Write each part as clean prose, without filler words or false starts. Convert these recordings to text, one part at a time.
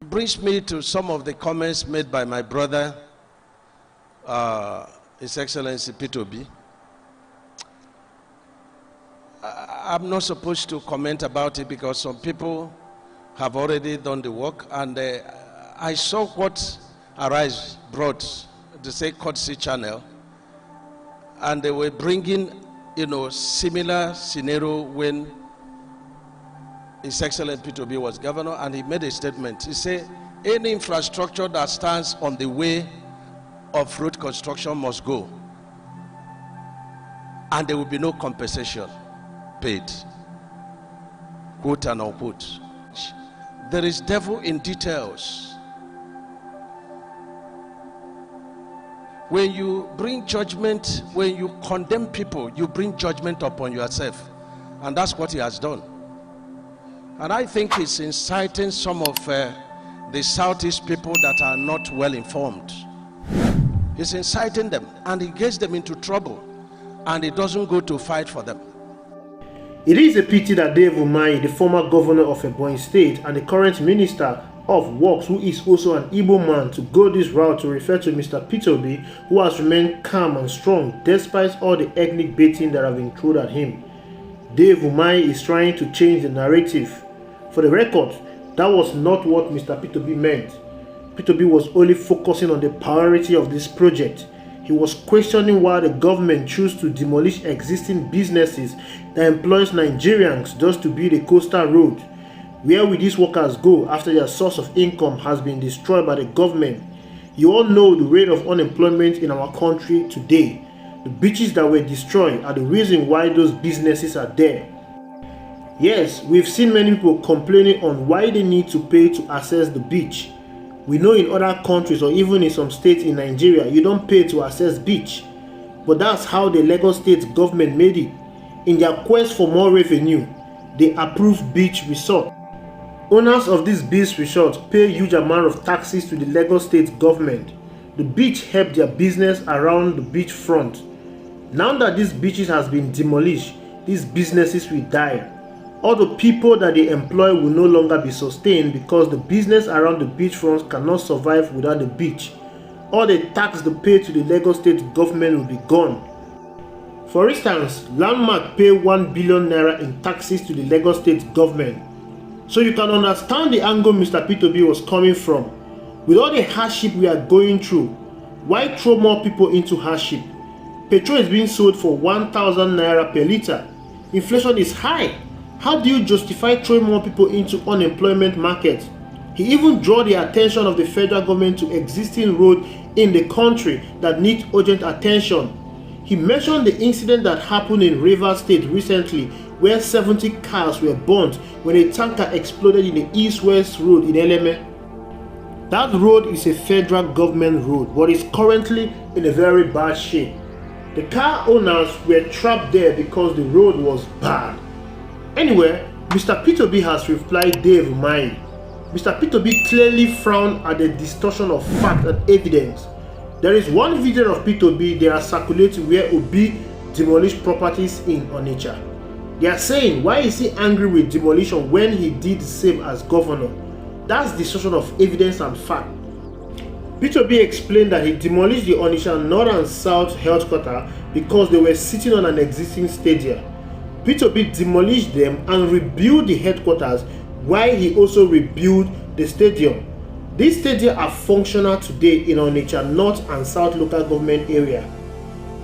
brings me to some of the comments made by my brother, His Excellency Peter Obi. I'm not supposed to comment about it because some people have already done the work, and I saw what Arise brought, the say courtesy channel, and they were bringing, similar scenario when His Excellency Peter Obi was governor, and he made a statement. He said, any infrastructure that stands on the way of road construction must go, and there will be no compensation paid, quote and unquote. There is devil in details. When you bring judgment, when you condemn people, you bring judgment upon yourself, and that's what he has done. And I think he's inciting some of the Southeast people that are not well informed. He's inciting them, and he gets them into trouble, and he doesn't go to fight for them. It is a pity that Dave Umahi, the former governor of Ebonyi State and the current minister of Works, who is also an Igbo man, to go this route to refer to Mr. Peter Obi, who has remained calm and strong despite all the ethnic baiting that have been thrown at him. Dave Umahi is trying to change the narrative. For the record, that was not what Mr. Peter Obi meant. Peter Obi was only focusing on the priority of this project. He was questioning why the government chose to demolish existing businesses that employs Nigerians just to build a coastal road. Where will these workers go after their source of income has been destroyed by the government? You all know the rate of unemployment in our country today. The beaches that were destroyed are the reason why those businesses are there. Yes, we've seen many people complaining on why they need to pay to access the beach. We know in other countries or even in some states in Nigeria, you don't pay to access beach. But that's how the Lagos state government made it. In their quest for more revenue, they approve beach resort. Owners of these beach resorts pay huge amount of taxes to the Lagos state government. The beach helped their business around the beach front. Now that these beaches has been demolished, these businesses will die. All the people that they employ will no longer be sustained because the business around the beachfront cannot survive without the beach. All the tax they pay to the Lagos state government will be gone. For instance, Landmark pay 1 billion naira in taxes to the Lagos state government. So you can understand the angle Mr. Peter Obi was coming from. With all the hardship we are going through, why throw more people into hardship? Petrol is being sold for 1,000 naira per litre. Inflation is high. How do you justify throwing more people into unemployment market? He even drew the attention of the federal government to existing roads in the country that need urgent attention. He mentioned the incident that happened in Rivers State recently where 70 cars were burnt when a tanker exploded in the east-west road in Eleme. That road is a federal government road but is currently in a very bad shape. The car owners were trapped there because the road was bad. Anyway, Mr. Peter Obi has replied Dave Umahi. Mr. Peter Obi clearly frowned at the distortion of fact and evidence. There is one video of Peter Obi they are circulating where Obi demolished properties in Onitsha. They are saying, why is he angry with demolition when he did the same as governor? That's distortion of evidence and fact. Peter Obi explained that he demolished the Onitsha North and South headquarters because they were sitting on an existing stadium. Peter Obi demolished them and rebuilt the headquarters while he also rebuilt the stadium. These stadiums are functional today in Onitsha North and South local government area.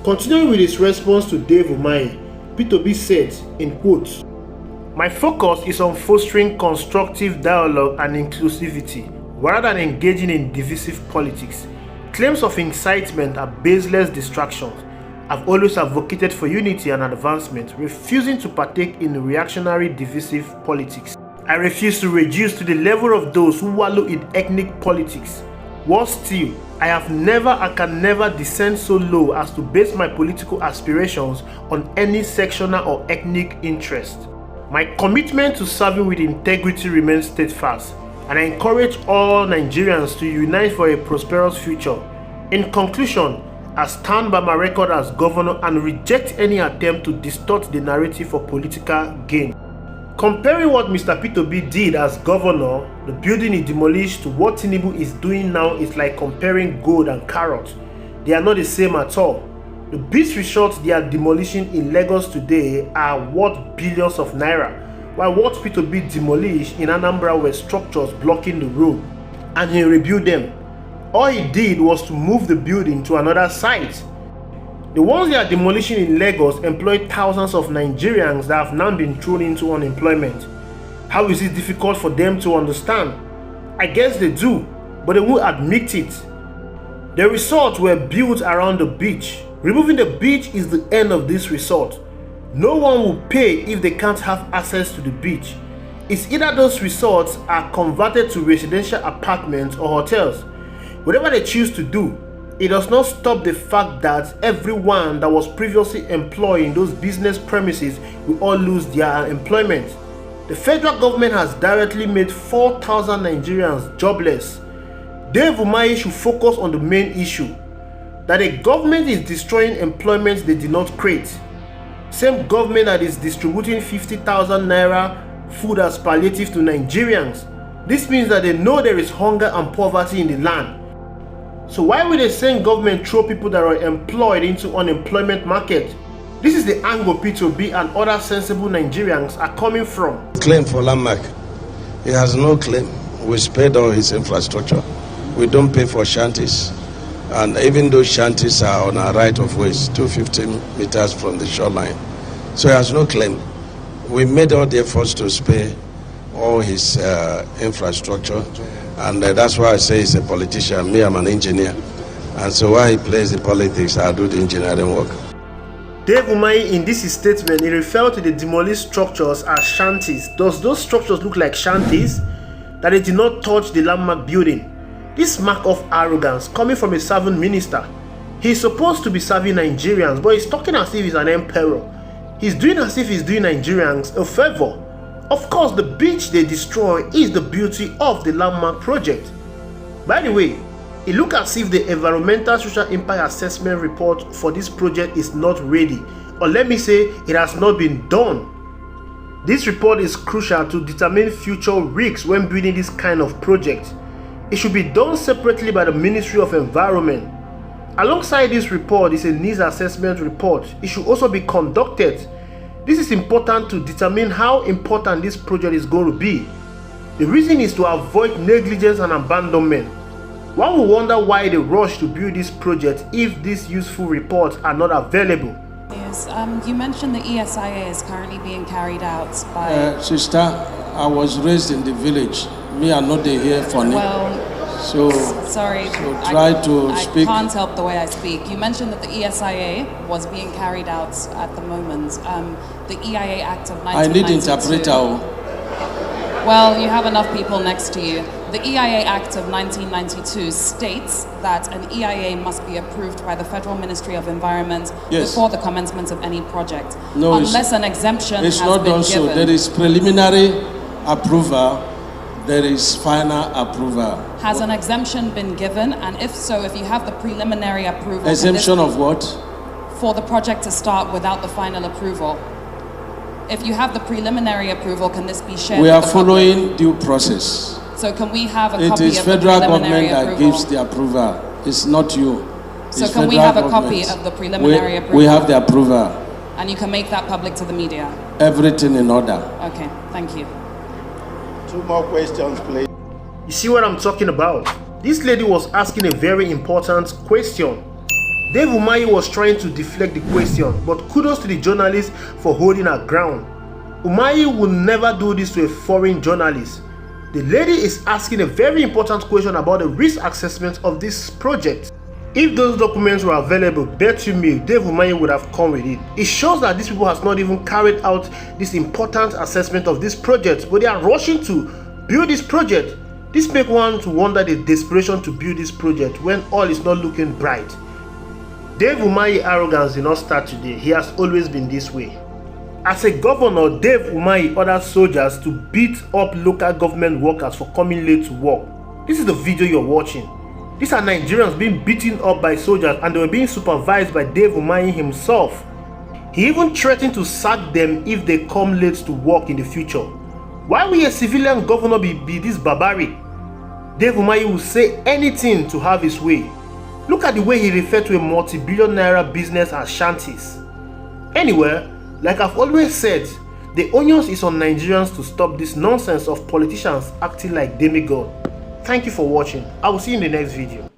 Continuing with his response to Dave Umahi, Peter Obi said, in quotes, "My focus is on fostering constructive dialogue and inclusivity rather than engaging in divisive politics. Claims of incitement are baseless distractions. I've always advocated for unity and advancement, refusing to partake in reactionary divisive politics. I refuse to reduce to the level of those who wallow in ethnic politics. Worse still, I can never descend so low as to base my political aspirations on any sectional or ethnic interest. My commitment to serving with integrity remains steadfast, and I encourage all Nigerians to unite for a prosperous future. In conclusion, I stand by my record as governor and reject any attempt to distort the narrative for political gain." Comparing what Mr. P2B did as governor, the building he demolished, to what Tinubu is doing now is like comparing gold and carrot. They are not the same at all. The beach resorts they are demolishing in Lagos today are worth billions of naira, while what P2B demolished in Anambra were structures blocking the road, and he rebuilt them. All he did was to move the building to another site. The ones they are demolishing in Lagos employ thousands of Nigerians that have now been thrown into unemployment. How is it difficult for them to understand? I guess they do, but they won't admit it. The resorts were built around the beach. Removing the beach is the end of this resort. No one will pay if they can't have access to the beach. It's either those resorts are converted to residential apartments or hotels. Whatever they choose to do, it does not stop the fact that everyone that was previously employed in those business premises will all lose their employment. The federal government has directly made 4,000 Nigerians jobless. Dave Umahi should focus on the main issue, that the government is destroying employment they did not create. Same government that is distributing 50,000 naira food as palliative to Nigerians. This means that they know there is hunger and poverty in the land. So why will the same government throw people that are employed into unemployment market? This is the angle P2B and other sensible Nigerians are coming from. Claim for landmark. He has no claim. We spared all his infrastructure. We don't pay for shanties. And even those shanties are on our right of ways, 250 meters from the shoreline. So he has no claim. We made all the efforts to spare all his infrastructure. And that's why I say he's a politician. Me, I'm an engineer. And so while he plays the politics, I'll do the engineering work. Dave Umahi, in this statement, he referred to the demolished structures as shanties. Does those structures look like shanties? That they did not touch the landmark building. This mark of arrogance coming from a serving minister. He's supposed to be serving Nigerians, but he's talking as if he's an emperor. He's doing as if he's doing Nigerians a favor. Of course, the beach they destroy is the beauty of the landmark project. By the way, it looks as if the environmental social impact assessment report for this project is not ready, or let me say it has not been done. This report is crucial to determine future risks when building this kind of project. It should be done separately by the Ministry of Environment. Alongside this report is a needs assessment report. It should also be conducted. This is important to determine how important this project is going to be. The reason is to avoid negligence and abandonment. One will wonder why they rush to build this project if these useful reports are not available. Yes, you mentioned the ESIA is currently being carried out by... Sister, I was raised in the village. Me, I'm not here for me. Well, so sorry, try to speak. I can't help the way I speak. You mentioned that the ESIA was being carried out at the moment. The EIA Act of 1992. I need interpreter. Well, you have enough people next to you. The EIA Act of 1992 states that an EIA must be approved by the Federal Ministry of Environment before the commencement of any project. No, unless an exemption it's has not been done given. so. There is preliminary approval. There is final approval. Has an exemption been given? And if so, if you have the preliminary approval... Exemption of what? For the project to start without the final approval. If you have the preliminary approval, can this be shared? We are following due process. So can we have a it copy is of the federal preliminary government approval? that gives the approval. It's not you. So can we have a copy of the preliminary approval? We have the approval. And you can make that public to the media? Everything in order. Okay, thank you. 2 more questions, please. You see what I'm talking about? This lady was asking a very important question. Dave Umahi was trying to deflect the question, but kudos to the journalist for holding her ground. Umahi would never do this to a foreign journalist. The lady is asking a very important question about the risk assessment of this project. If those documents were available, bet you me, Dave Umahi would have come with it. It shows that these people have not even carried out this important assessment of this project, but they are rushing to build this project. This makes one to wonder the desperation to build this project when all is not looking bright. Dave Umahi arrogance did not start today. He has always been this way. As a governor, Dave Umahi ordered soldiers to beat up local government workers for coming late to work. This is the video you're watching. These are Nigerians being beaten up by soldiers and they were being supervised by Dave Umahi himself. He even threatened to sack them if they come late to work in the future. Why will a civilian governor be this barbaric? Dave Umahi will say anything to have his way. Look at the way he referred to a multi-billion naira business as shanties. Anyway, like I've always said, the onus is on Nigerians to stop this nonsense of politicians acting like demigod. Thank you for watching. I will see you in the next video.